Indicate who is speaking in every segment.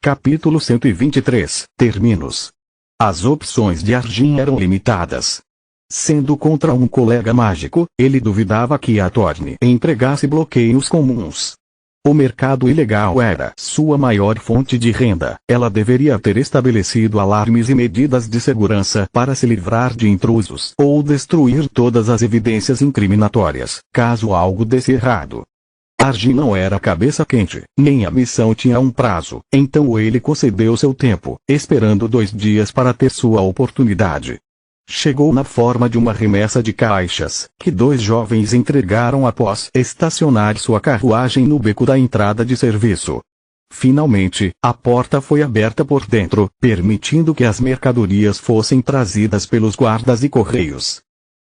Speaker 1: Capítulo 123, Terminos. As opções de Arjin eram limitadas. Sendo contra um colega mágico, ele duvidava que a Torne empregasse bloqueios comuns. O mercado ilegal era sua maior fonte de renda. Ela deveria ter estabelecido alarmes e medidas de segurança para se livrar de intrusos ou destruir todas as evidências incriminatórias, caso algo desse errado. Arjin não era cabeça quente, nem a missão tinha um prazo, então ele concedeu seu tempo, esperando 2 dias para ter sua oportunidade. Chegou na forma de uma remessa de caixas, que 2 jovens entregaram após estacionar sua carruagem no beco da entrada de serviço. Finalmente, a porta foi aberta por dentro, permitindo que as mercadorias fossem trazidas pelos guardas e correios.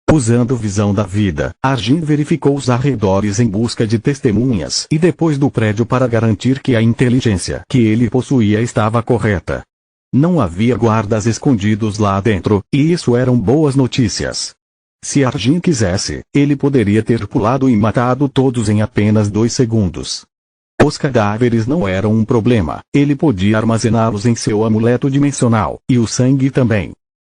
Speaker 1: Usando visão da vida, Arjin verificou os arredores em busca de testemunhas e depois do prédio para garantir que a inteligência que ele possuía estava correta. Não havia guardas escondidos lá dentro, e isso eram boas notícias. Se Arjin quisesse, ele poderia ter pulado e matado todos em apenas 2 segundos. Os cadáveres não eram um problema, ele podia armazená-los em seu amuleto dimensional, e o sangue também.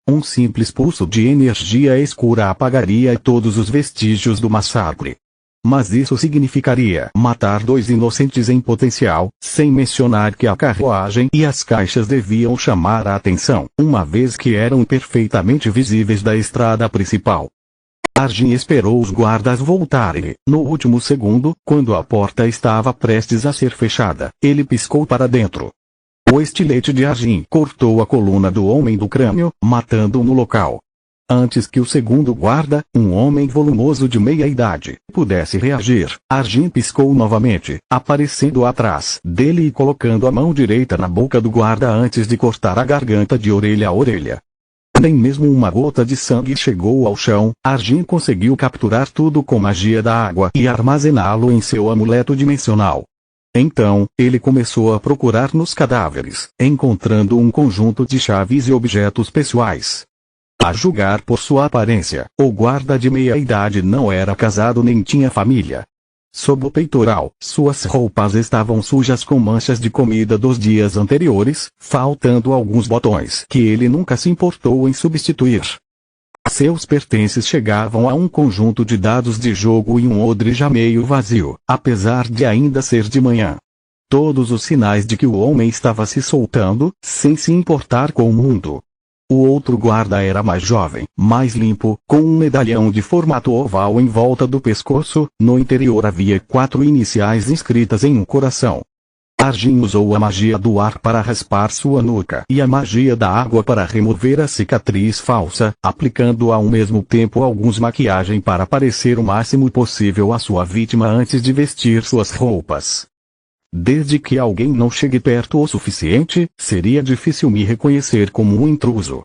Speaker 1: Um simples pulso de energia escura apagaria todos os vestígios do massacre. Mas isso significaria matar 2 inocentes em potencial, sem mencionar que a carruagem e as caixas deviam chamar a atenção, uma vez que eram perfeitamente visíveis da estrada principal. Arjin esperou os guardas voltarem. No último segundo, quando a porta estava prestes a ser fechada, ele piscou para dentro. O estilete de Arjin cortou a coluna do homem do crânio, matando-o no local. Antes que o segundo guarda, um homem volumoso de meia-idade, pudesse reagir, Arjin piscou novamente, aparecendo atrás dele e colocando a mão direita na boca do guarda antes de cortar a garganta de orelha a orelha. Nem mesmo uma gota de sangue chegou ao chão. Arjin conseguiu capturar tudo com magia da água e armazená-lo em seu amuleto dimensional. Então, ele começou a procurar nos cadáveres, encontrando um conjunto de chaves e objetos pessoais. A julgar por sua aparência, o guarda de meia-idade não era casado nem tinha família. Sob o peitoral, suas roupas estavam sujas com manchas de comida dos dias anteriores, faltando alguns botões que ele nunca se importou em substituir. Seus pertences chegavam a um conjunto de dados de jogo e um odre já meio vazio, apesar de ainda ser de manhã. Todos os sinais de que o homem estava se soltando, sem se importar com o mundo. O outro guarda era mais jovem, mais limpo, com um medalhão de formato oval em volta do pescoço. No interior havia 4 iniciais inscritas em um coração. Arjin usou a magia do ar para raspar sua nuca e a magia da água para remover a cicatriz falsa, aplicando ao mesmo tempo alguns maquiagem para parecer o máximo possível a sua vítima antes de vestir suas roupas. Desde que alguém não chegue perto o suficiente, seria difícil me reconhecer como um intruso.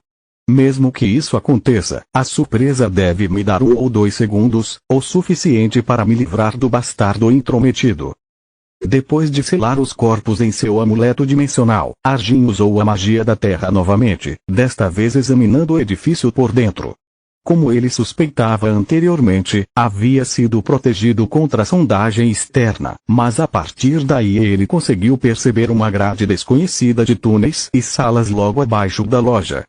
Speaker 1: Mesmo que isso aconteça, a surpresa deve me dar 1 ou 2 segundos, o suficiente para me livrar do bastardo intrometido. Depois de selar os corpos em seu amuleto dimensional, Arjin usou a magia da terra novamente, desta vez examinando o edifício por dentro. Como ele suspeitava anteriormente, havia sido protegido contra a sondagem externa, mas a partir daí ele conseguiu perceber uma grade desconhecida de túneis e salas logo abaixo da loja.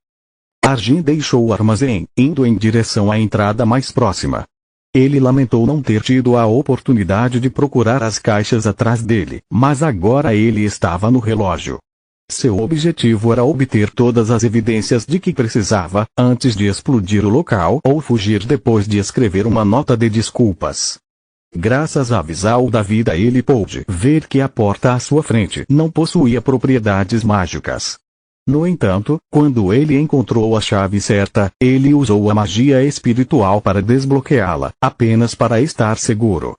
Speaker 1: Arjin deixou o armazém, indo em direção à entrada mais próxima. Ele lamentou não ter tido a oportunidade de procurar as caixas atrás dele, mas agora ele estava no relógio. Seu objetivo era obter todas as evidências de que precisava, antes de explodir o local ou fugir depois de escrever uma nota de desculpas. Graças à visão da vida ele pôde ver que a porta à sua frente não possuía propriedades mágicas. No entanto, quando ele encontrou a chave certa, ele usou a magia espiritual para desbloqueá-la, apenas para estar seguro.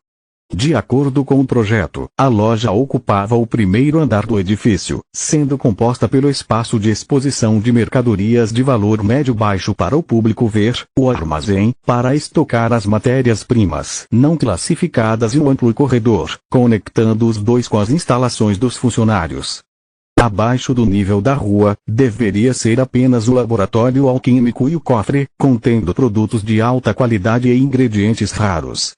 Speaker 1: De acordo com o projeto, a loja ocupava o primeiro andar do edifício, sendo composta pelo espaço de exposição de mercadorias de valor médio-baixo para o público ver, o armazém, para estocar as matérias-primas não classificadas e um amplo corredor, conectando os dois com as instalações dos funcionários. Abaixo do nível da rua, deveria ser apenas o laboratório alquímico e o cofre, contendo produtos de alta qualidade e ingredientes raros.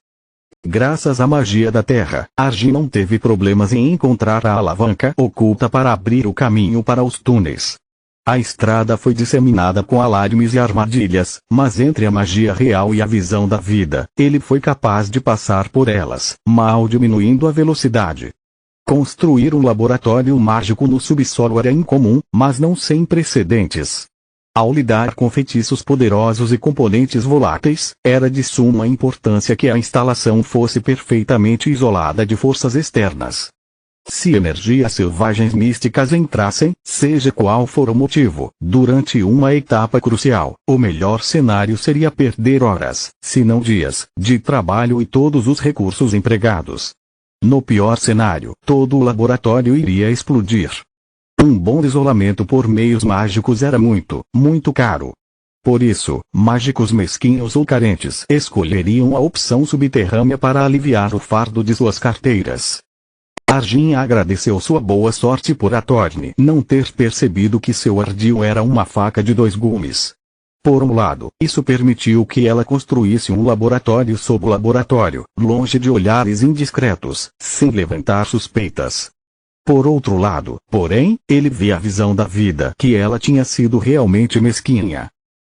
Speaker 1: Graças à magia da terra, Arjin não teve problemas em encontrar a alavanca oculta para abrir o caminho para os túneis. A estrada foi disseminada com alarmes e armadilhas, mas entre a magia real e a visão da vida, ele foi capaz de passar por elas, mal diminuindo a velocidade. Construir um laboratório mágico no subsolo era incomum, mas não sem precedentes. Ao lidar com feitiços poderosos e componentes voláteis, era de suma importância que a instalação fosse perfeitamente isolada de forças externas. Se energias selvagens místicas entrassem, seja qual for o motivo, durante uma etapa crucial, o melhor cenário seria perder horas, se não dias, de trabalho e todos os recursos empregados. No pior cenário, todo o laboratório iria explodir. Um bom isolamento por meios mágicos era muito, muito caro. Por isso, mágicos mesquinhos ou carentes escolheriam a opção subterrânea para aliviar o fardo de suas carteiras. Arjin agradeceu sua boa sorte por Atorne não ter percebido que seu ardil era uma faca de 2 gumes. Por um lado, isso permitiu que ela construísse um laboratório sob o laboratório, longe de olhares indiscretos, sem levantar suspeitas. Por outro lado, porém, ele via a visão da vida que ela tinha sido realmente mesquinha.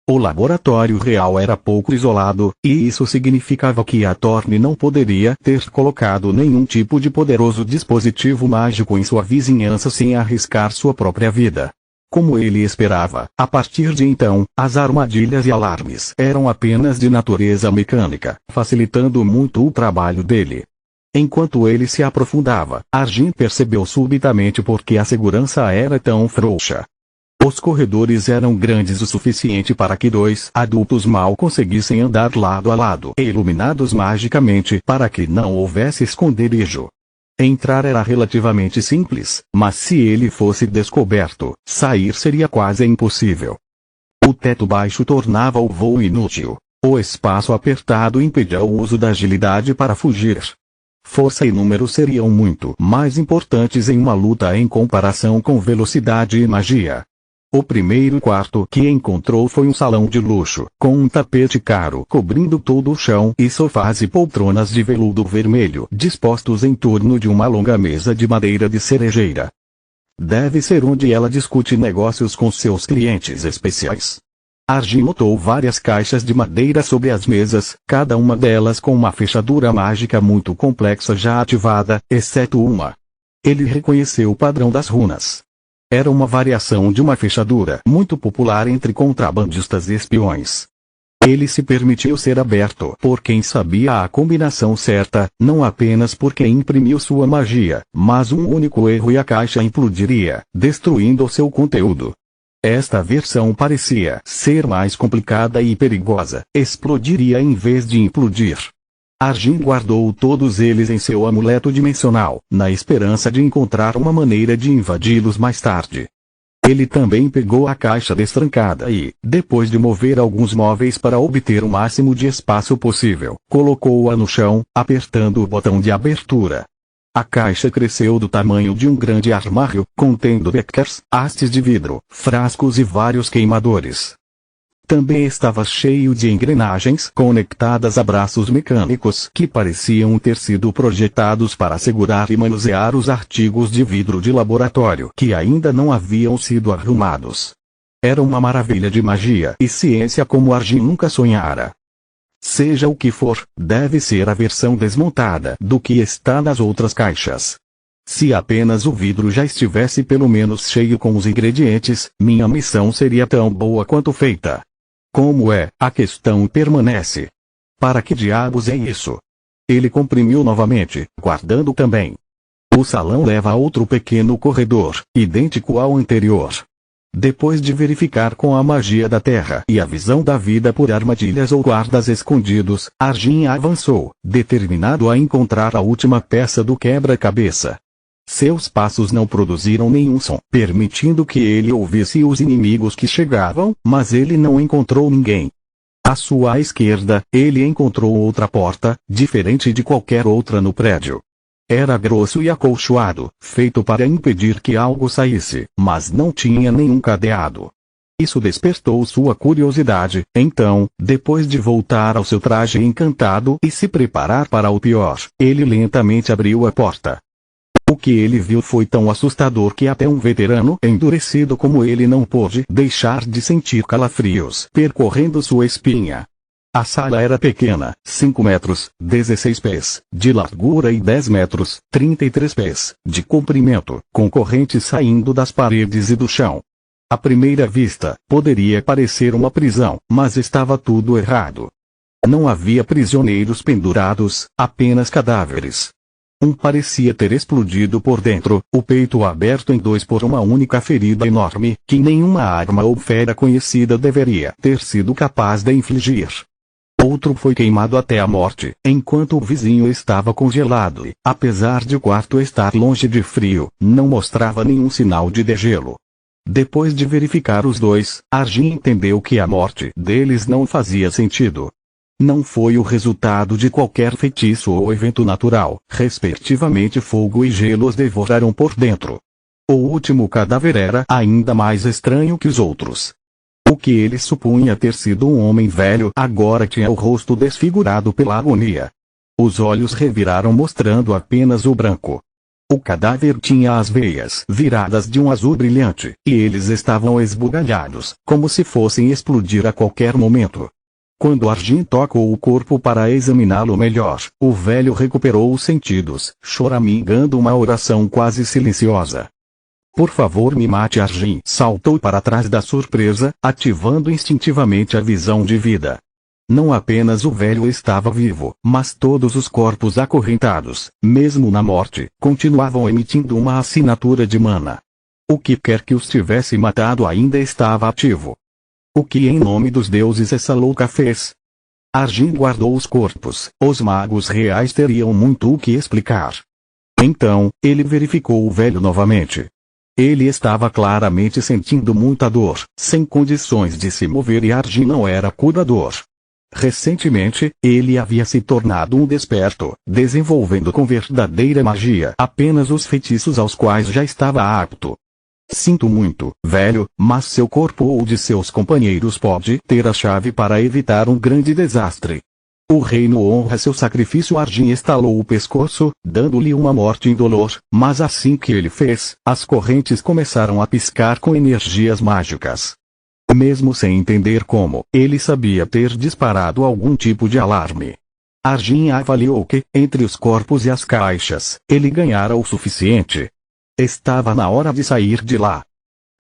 Speaker 1: O laboratório real era pouco isolado, e isso significava que Atorne não poderia ter colocado nenhum tipo de poderoso dispositivo mágico em sua vizinhança sem arriscar sua própria vida. Como ele esperava, a partir de então, as armadilhas e alarmes eram apenas de natureza mecânica, facilitando muito o trabalho dele. Enquanto ele se aprofundava, Arjin percebeu subitamente por que a segurança era tão frouxa. Os corredores eram grandes o suficiente para que 2 adultos mal conseguissem andar lado a lado e iluminados magicamente para que não houvesse esconderijo. Entrar era relativamente simples, mas se ele fosse descoberto, sair seria quase impossível. O teto baixo tornava o voo inútil. O espaço apertado impedia o uso da agilidade para fugir. Força e número seriam muito mais importantes em uma luta em comparação com velocidade e magia. O primeiro quarto que encontrou foi um salão de luxo, com um tapete caro cobrindo todo o chão e sofás e poltronas de veludo vermelho dispostos em torno de uma longa mesa de madeira de cerejeira. Deve ser onde ela discute negócios com seus clientes especiais. Arjin notou várias caixas de madeira sobre as mesas, cada uma delas com uma fechadura mágica muito complexa já ativada, exceto uma. Ele reconheceu o padrão das runas. Era uma variação de uma fechadura muito popular entre contrabandistas e espiões. Ele se permitiu ser aberto por quem sabia a combinação certa, não apenas porque imprimiu sua magia, mas um único erro e a caixa implodiria, destruindo o seu conteúdo. Esta versão parecia ser mais complicada e perigosa, explodiria em vez de implodir. Arjin guardou todos eles em seu amuleto dimensional, na esperança de encontrar uma maneira de invadi-los mais tarde. Ele também pegou a caixa destrancada e, depois de mover alguns móveis para obter o máximo de espaço possível, colocou-a no chão, apertando o botão de abertura. A caixa cresceu do tamanho de um grande armário, contendo beckers, hastes de vidro, frascos e vários queimadores. Também estava cheio de engrenagens conectadas a braços mecânicos que pareciam ter sido projetados para segurar e manusear os artigos de vidro de laboratório que ainda não haviam sido arrumados. Era uma maravilha de magia e ciência como Arjin nunca sonhara. Seja o que for, deve ser a versão desmontada do que está nas outras caixas. Se apenas o vidro já estivesse pelo menos cheio com os ingredientes, minha missão seria tão boa quanto feita. Como é, a questão permanece. Para que diabos é isso? Ele comprimiu novamente, guardando também. O salão leva a outro pequeno corredor, idêntico ao anterior. Depois de verificar com a magia da terra e a visão da vida por armadilhas ou guardas escondidos, Arjin avançou, determinado a encontrar a última peça do quebra-cabeça. Seus passos não produziram nenhum som, permitindo que ele ouvisse os inimigos que chegavam, mas ele não encontrou ninguém. À sua esquerda, ele encontrou outra porta, diferente de qualquer outra no prédio. Era grosso e acolchoado, feito para impedir que algo saísse, mas não tinha nenhum cadeado. Isso despertou sua curiosidade. Então, depois de voltar ao seu traje encantado e se preparar para o pior, ele lentamente abriu a porta. O que ele viu foi tão assustador que até um veterano endurecido como ele não pôde deixar de sentir calafrios percorrendo sua espinha. A sala era pequena, 5 metros, 16 pés, de largura e 10 metros, 33 pés, de comprimento, com correntes saindo das paredes e do chão. À primeira vista, poderia parecer uma prisão, mas estava tudo errado. Não havia prisioneiros pendurados, apenas cadáveres. Um parecia ter explodido por dentro, o peito aberto em dois por uma única ferida enorme, que nenhuma arma ou fera conhecida deveria ter sido capaz de infligir. Outro foi queimado até a morte, enquanto o vizinho estava congelado e, apesar de o quarto estar longe de frio, não mostrava nenhum sinal de degelo. Depois de verificar os dois, Arjun entendeu que a morte deles não fazia sentido. Não foi o resultado de qualquer feitiço ou evento natural, respectivamente fogo e gelo os devoraram por dentro. O último cadáver era ainda mais estranho que os outros. O que ele supunha ter sido um homem velho agora tinha o rosto desfigurado pela agonia. Os olhos reviraram mostrando apenas o branco. O cadáver tinha as veias viradas de um azul brilhante, e eles estavam esbugalhados, como se fossem explodir a qualquer momento. Quando Arjun tocou o corpo para examiná-lo melhor, o velho recuperou os sentidos, choramingando uma oração quase silenciosa. Por favor me mate. Arjun saltou para trás da surpresa, ativando instintivamente a visão de vida. Não apenas o velho estava vivo, mas todos os corpos acorrentados, mesmo na morte, continuavam emitindo uma assinatura de mana. O que quer que os tivesse matado ainda estava ativo. O que em nome dos deuses essa louca fez? Arjun guardou os corpos. Os magos reais teriam muito o que explicar. Então, ele verificou o velho novamente. Ele estava claramente sentindo muita dor, sem condições de se mover, e Arjun não era curador. Recentemente, ele havia se tornado um desperto, desenvolvendo com verdadeira magia apenas os feitiços aos quais já estava apto. Sinto muito, velho, mas seu corpo ou de seus companheiros pode ter a chave para evitar um grande desastre. O reino honra seu sacrifício. Arjun estalou o pescoço, dando-lhe uma morte indolor, mas assim que ele fez, as correntes começaram a piscar com energias mágicas. Mesmo sem entender como, ele sabia ter disparado algum tipo de alarme. Arjun avaliou que, entre os corpos e as caixas, ele ganhara o suficiente. Estava na hora de sair de lá.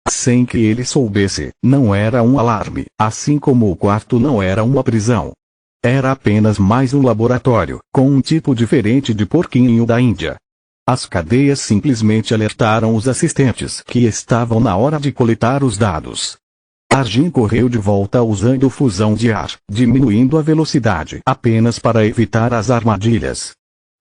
Speaker 1: Sem que ele soubesse, não era um alarme, assim como o quarto não era uma prisão. Era apenas mais um laboratório, com um tipo diferente de porquinho da Índia. As cadeias simplesmente alertaram os assistentes que estavam na hora de coletar os dados. Arjun correu de volta usando fusão de ar, diminuindo a velocidade apenas para evitar as armadilhas.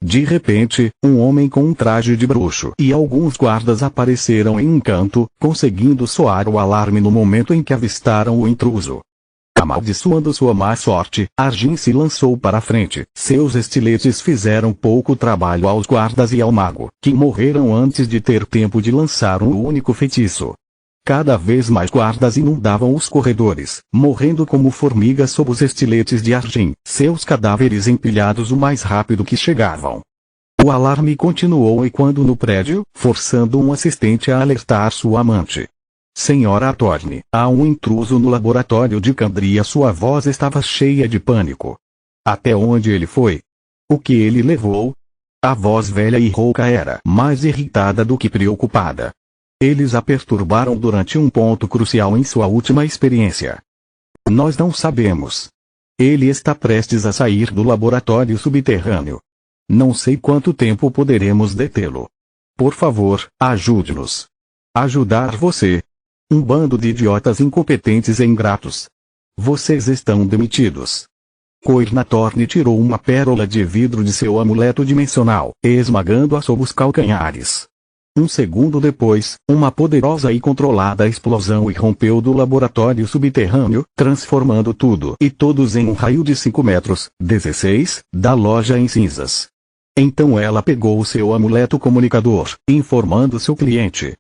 Speaker 1: De repente, um homem com um traje de bruxo e alguns guardas apareceram em um canto, conseguindo soar o alarme no momento em que avistaram o intruso. Amaldiçoando sua má sorte, Arjun se lançou para a frente. Seus estiletes fizeram pouco trabalho aos guardas e ao mago, que morreram antes de ter tempo de lançar um único feitiço. Cada vez mais guardas inundavam os corredores, morrendo como formigas sob os estiletes de Arjun, seus cadáveres empilhados o mais rápido que chegavam. O alarme continuou ecoando no prédio, forçando um assistente a alertar sua amante. Senhora Attorney, há um intruso no laboratório de Candria. Sua voz estava cheia de pânico. Até onde ele foi? O que ele levou? A voz velha e rouca era mais irritada do que preocupada. Eles a perturbaram durante um ponto crucial em sua última experiência. Nós não sabemos. Ele está prestes a sair do laboratório subterrâneo. Não sei quanto tempo poderemos detê-lo. Por favor, ajude-nos. Ajudar você? Um bando de idiotas incompetentes e ingratos. Vocês estão demitidos. Coirnatorn tirou uma pérola de vidro de seu amuleto dimensional, esmagando-a sob os calcanhares. Um segundo depois, uma poderosa e controlada explosão irrompeu do laboratório subterrâneo, transformando tudo e todos em um raio de 5 metros, 16, da loja em cinzas. Então ela pegou seu amuleto comunicador, informando seu cliente.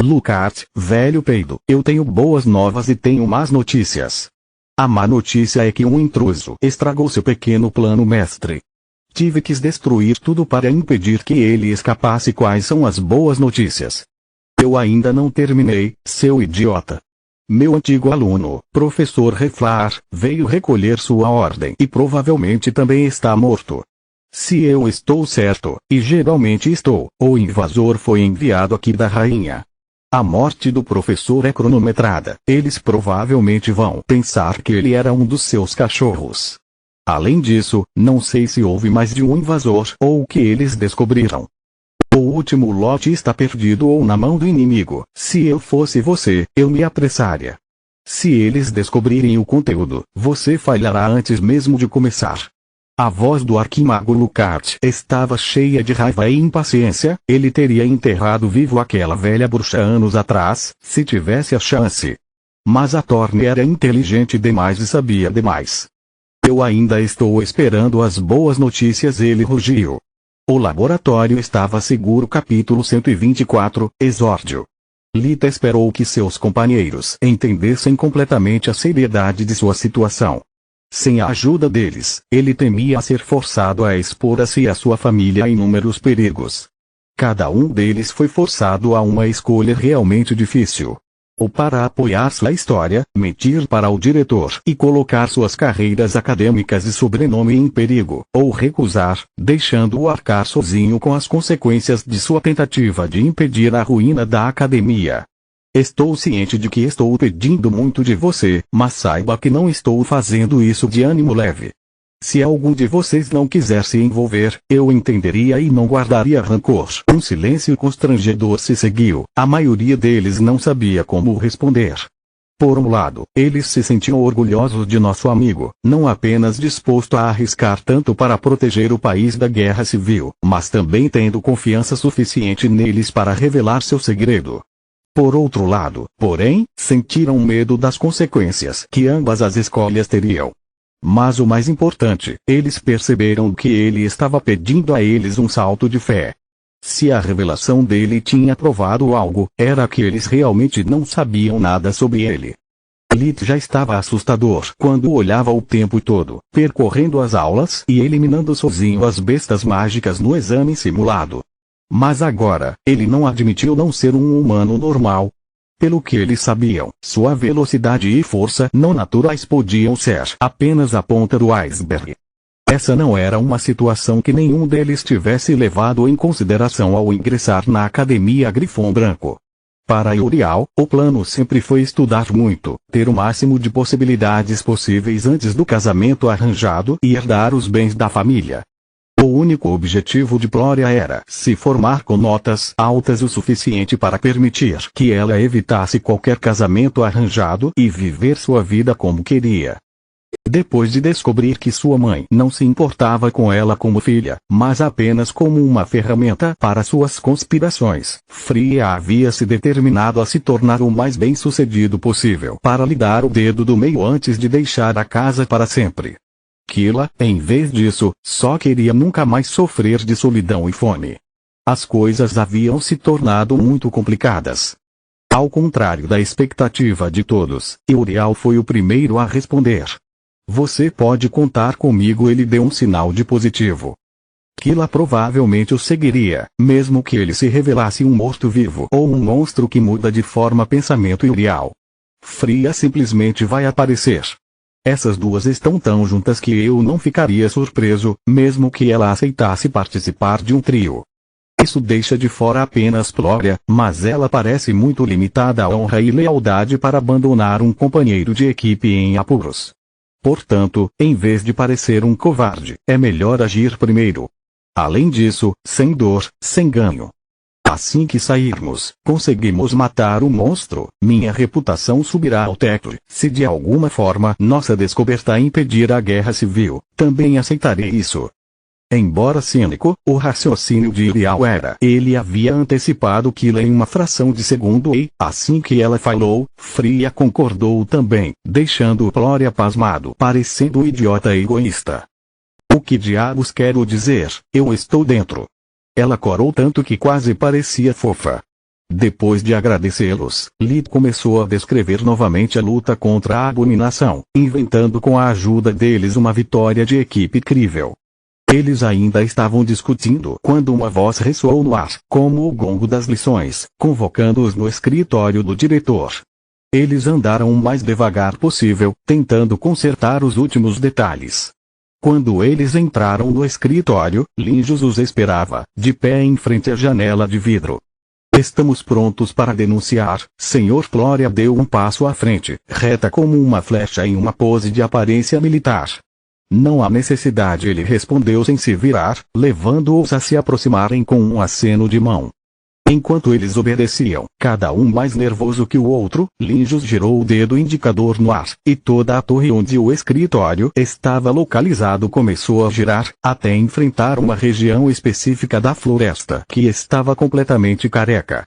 Speaker 1: Lucart, velho peido, eu tenho boas novas e tenho más notícias. A má notícia é que um intruso estragou seu pequeno plano, mestre. Tive que destruir tudo para impedir que ele escapasse. Quais são as boas notícias? Eu ainda não terminei, seu idiota. Meu antigo aluno, professor Reflar, veio recolher sua ordem e provavelmente também está morto. Se eu estou certo, e geralmente estou, o invasor foi enviado aqui da rainha. A morte do professor é cronometrada. Eles provavelmente vão pensar que ele era um dos seus cachorros. Além disso, não sei se houve mais de um invasor ou o que eles descobriram. O último lote está perdido ou na mão do inimigo. Se eu fosse você, eu me apressaria. Se eles descobrirem o conteúdo, você falhará antes mesmo de começar. A voz do arquimago Lucart estava cheia de raiva e impaciência. Ele teria enterrado vivo aquela velha bruxa anos atrás, se tivesse a chance. Mas a Thorne era inteligente demais e sabia demais. Eu ainda estou esperando as boas notícias, ele rugiu. O laboratório estava seguro. Capítulo 124, Exórdio. Lita esperou que seus companheiros entendessem completamente a seriedade de sua situação. Sem a ajuda deles, ele temia ser forçado a expor a si e a sua família a inúmeros perigos. Cada um deles foi forçado a uma escolha realmente difícil. Ou para apoiar-se na história, mentir para o diretor e colocar suas carreiras acadêmicas e sobrenome em perigo, ou recusar, deixando-o arcar sozinho com as consequências de sua tentativa de impedir a ruína da academia. Estou ciente de que estou pedindo muito de você, mas saiba que não estou fazendo isso de ânimo leve. Se algum de vocês não quiser se envolver, eu entenderia e não guardaria rancor. Um silêncio constrangedor se seguiu. A maioria deles não sabia como responder. Por um lado, eles se sentiam orgulhosos de nosso amigo, não apenas disposto a arriscar tanto para proteger o país da guerra civil, mas também tendo confiança suficiente neles para revelar seu segredo. Por outro lado, porém, sentiram medo das consequências que ambas as escolhas teriam. Mas o mais importante, eles perceberam que ele estava pedindo a eles um salto de fé. Se a revelação dele tinha provado algo, era que eles realmente não sabiam nada sobre ele. Lit já estava assustador quando olhava o tempo todo, percorrendo as aulas e eliminando sozinho as bestas mágicas no exame simulado. Mas agora, ele não admitiu não ser um humano normal. Pelo que eles sabiam, sua velocidade e força não naturais podiam ser apenas a ponta do iceberg. Essa não era uma situação que nenhum deles tivesse levado em consideração ao ingressar na Academia Grifom Branco. Para Uriel, o plano sempre foi estudar muito, ter o máximo de possibilidades possíveis antes do casamento arranjado e herdar os bens da família. O único objetivo de Gloria era se formar com notas altas o suficiente para permitir que ela evitasse qualquer casamento arranjado e viver sua vida como queria. Depois de descobrir que sua mãe não se importava com ela como filha, mas apenas como uma ferramenta para suas conspirações, Fria havia se determinado a se tornar o mais bem-sucedido possível para lhe dar o dedo do meio antes de deixar a casa para sempre. Kila, em vez disso, só queria nunca mais sofrer de solidão e fome. As coisas haviam se tornado muito complicadas. Ao contrário da expectativa de todos, Uriel foi o primeiro a responder. Você pode contar comigo. Ele deu um sinal de positivo. Kila provavelmente o seguiria, mesmo que ele se revelasse um morto-vivo ou um monstro que muda de forma. Pensamento Uriel. Fria simplesmente vai aparecer. Essas duas estão tão juntas que eu não ficaria surpreso, mesmo que ela aceitasse participar de um trio. Isso deixa de fora apenas Gloria, mas ela parece muito limitada à honra e lealdade para abandonar um companheiro de equipe em apuros. Portanto, em vez de parecer um covarde, é melhor agir primeiro. Além disso, sem dor, sem ganho. Assim que sairmos, conseguimos matar o monstro, minha reputação subirá ao teto. Se de alguma forma nossa descoberta impedir a guerra civil, também aceitarei isso. Embora cínico, o raciocínio de Uriel era: ele havia antecipado Kila em uma fração de segundo e, assim que ela falou, Fria concordou também, deixando Gloria pasmado, parecendo um idiota egoísta. O que diabos quero dizer? Eu estou dentro. Ela corou tanto que quase parecia fofa. Depois de agradecê-los, Lid começou a descrever novamente a luta contra a abominação, inventando com a ajuda deles uma vitória de equipe incrível. Eles ainda estavam discutindo quando uma voz ressoou no ar, como o gongo das lições, convocando-os no escritório do diretor. Eles andaram o mais devagar possível, tentando consertar os últimos detalhes. Quando eles entraram no escritório, Linjus os esperava, de pé em frente à janela de vidro. Estamos prontos para denunciar, Sr. Gloria deu um passo à frente, reta como uma flecha em uma pose de aparência militar. Não há necessidade, ele respondeu sem se virar, levando-os a se aproximarem com um aceno de mão. Enquanto eles obedeciam, cada um mais nervoso que o outro, Linjus girou o dedo indicador no ar, e toda a torre onde o escritório estava localizado começou a girar, até enfrentar uma região específica da floresta que estava completamente careca.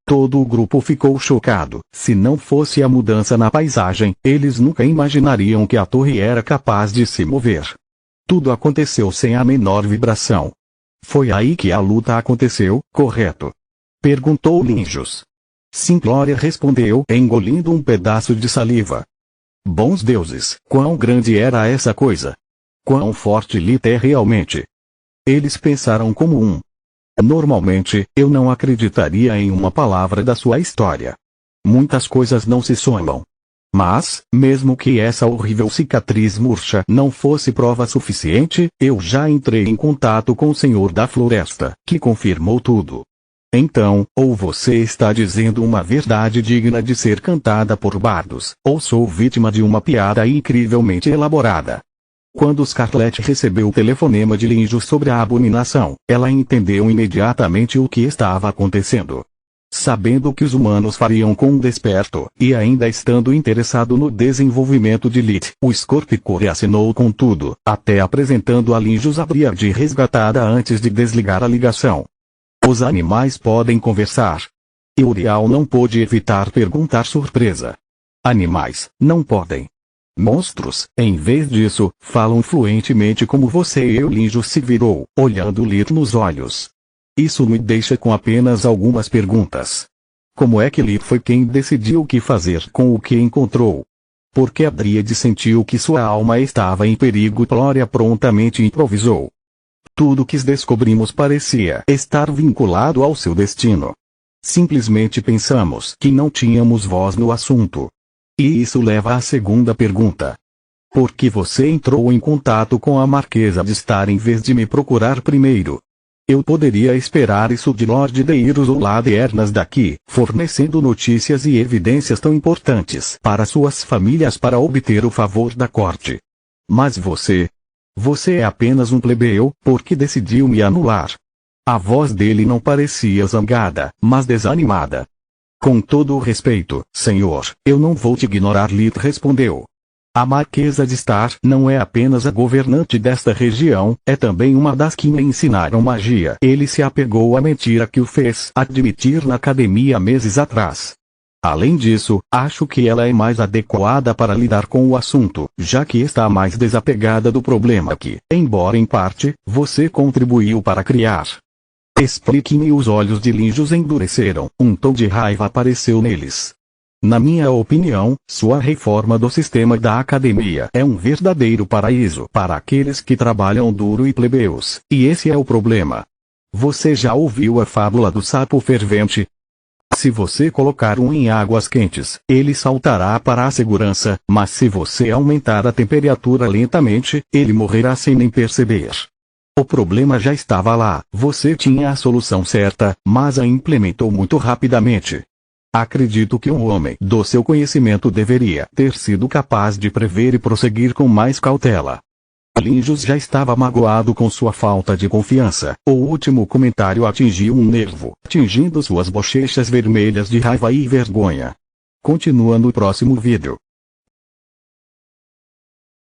Speaker 1: Todo o grupo ficou chocado. Se não fosse a mudança na paisagem, eles nunca imaginariam que a torre era capaz de se mover. Tudo aconteceu sem a menor vibração. Foi aí que a luta aconteceu, correto? Perguntou Linjus. Sim, Gloria respondeu, engolindo um pedaço de saliva. Bons deuses, quão grande era essa coisa? Quão forte Lid é realmente? Eles pensaram como um. Normalmente, eu não acreditaria em uma palavra da sua história. Muitas coisas não se somam. Mas, mesmo que essa horrível cicatriz murcha não fosse prova suficiente, eu já entrei em contato com o Senhor da Floresta, que confirmou tudo. Então, ou você está dizendo uma verdade digna de ser cantada por bardos, ou sou vítima de uma piada incrivelmente elaborada. Quando Scarlet recebeu o telefonema de Linjus sobre a abominação, ela entendeu imediatamente o que estava acontecendo. Sabendo que os humanos fariam com um desperto, e ainda estando interessado no desenvolvimento de Lid, o Scorpicore assinou com tudo, até apresentando a Linjus a Briade resgatada antes de desligar a ligação. Os animais podem conversar. E Uriel não pôde evitar perguntar surpresa. Animais, não podem. Monstros, em vez disso, falam fluentemente como você e eu. Linjus se virou, olhando Lid nos olhos. Isso me deixa com apenas algumas perguntas. Como é que Lid foi quem decidiu o que fazer com o que encontrou? Por que a Dríade sentiu que sua alma estava em perigo? Gloria prontamente improvisou. Tudo que descobrimos parecia estar vinculado ao seu destino. Simplesmente pensamos que não tínhamos voz no assunto. E isso leva à segunda pergunta. Por que você entrou em contato com a Marquesa de Star em vez de me procurar primeiro? Eu poderia esperar isso de Lord Deiros ou Lady Ernas daqui, fornecendo notícias e evidências tão importantes para suas famílias para obter o favor da corte. Mas você é apenas um plebeu, porque decidiu me anular. A voz dele não parecia zangada, mas desanimada. Com todo o respeito, senhor, eu não vou te ignorar. Lid respondeu. A Marquesa de Star não é apenas a governante desta região, é também uma das que me ensinaram magia. Ele se apegou à mentira que o fez admitir na academia meses atrás. Além disso, acho que ela é mais adequada para lidar com o assunto, já que está mais desapegada do problema que, embora em parte, você contribuiu para criar. Explique-me. Os olhos de Linjus endureceram, um tom de raiva apareceu neles. Na minha opinião, sua reforma do sistema da academia é um verdadeiro paraíso para aqueles que trabalham duro e plebeus, e esse é o problema. Você já ouviu a fábula do sapo fervente? Se você colocar um em águas quentes, ele saltará para a segurança, mas se você aumentar a temperatura lentamente, ele morrerá sem nem perceber. O problema já estava lá, você tinha a solução certa, mas a implementou muito rapidamente. Acredito que um homem do seu conhecimento deveria ter sido capaz de prever e prosseguir com mais cautela. Linjus já estava magoado com sua falta de confiança. O último comentário atingiu um nervo, atingindo suas bochechas vermelhas de raiva e vergonha. Continua no próximo vídeo.